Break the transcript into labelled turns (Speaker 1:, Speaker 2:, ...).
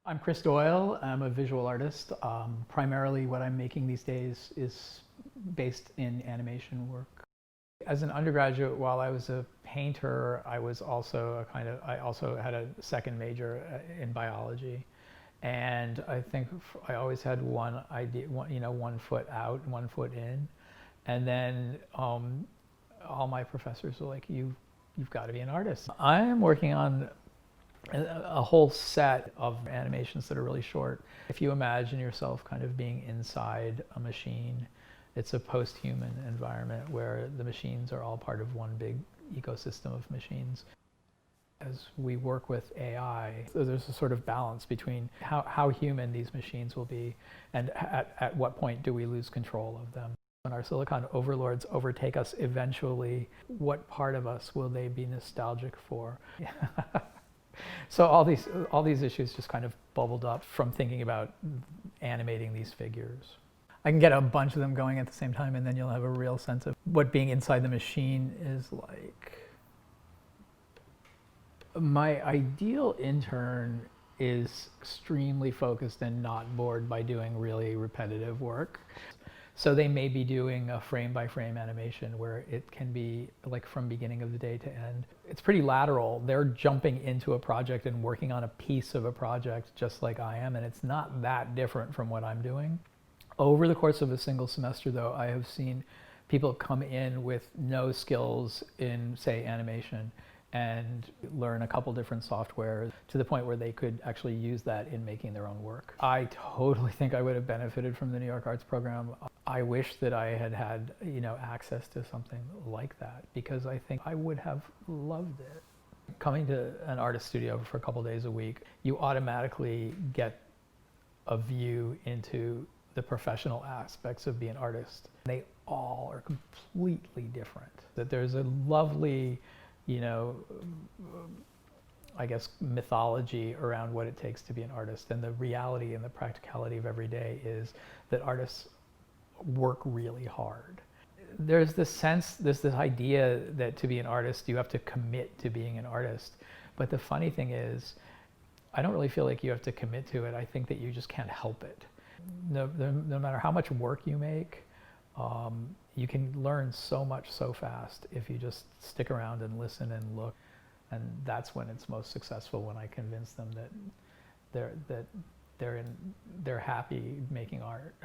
Speaker 1: I'm Chris Doyle. I'm a visual artist. Primarily what I'm making these days is based in animation work. As an undergraduate, while I was a painter, I was also I also had a second major in biology. And I think I always had one idea, one foot out, one foot in. And then all my professors were like, you've got to be an artist. I am working on a whole set of animations that are really short. If you imagine yourself kind of being inside a machine, it's a post-human environment where the machines are all part of one big ecosystem of machines. As we work with AI, there's a sort of balance between how human these machines will be and at what point do we lose control of them. When our silicon overlords overtake us eventually, what part of us will they be nostalgic for? So all these issues just kind of bubbled up from thinking about animating these figures. I can get a bunch of them going at the same time, and then you'll have a real sense of what being inside the machine is like. My ideal intern is extremely focused and not bored by doing really repetitive work. So they may be doing a frame-by-frame animation where it can be like from beginning of the day to end. It's pretty lateral. They're jumping into a project and working on a piece of a project just like I am, and it's not that different from what I'm doing. Over the course of a single semester, though, I have seen people come in with no skills in, say, animation and learn a couple different software to the point where they could actually use that in making their own work. I totally think I would have benefited from the New York Arts program. I wish that I had had, access to something like that, because I think I would have loved it. Coming to an artist studio for a couple days a week, you automatically get a view into the professional aspects of being an artist. They all are completely different. That there's a lovely, I guess, mythology around what it takes to be an artist, and the reality and the practicality of every day is that artists work really hard. There's this idea that to be an artist you have to commit to being an artist, but the funny thing is I don't really feel like you have to commit to it. I think that you just can't help it. No matter how much work you make, you can learn so much so fast if you just stick around and listen and look. And that's when it's most successful, when I convince them that they're happy making art.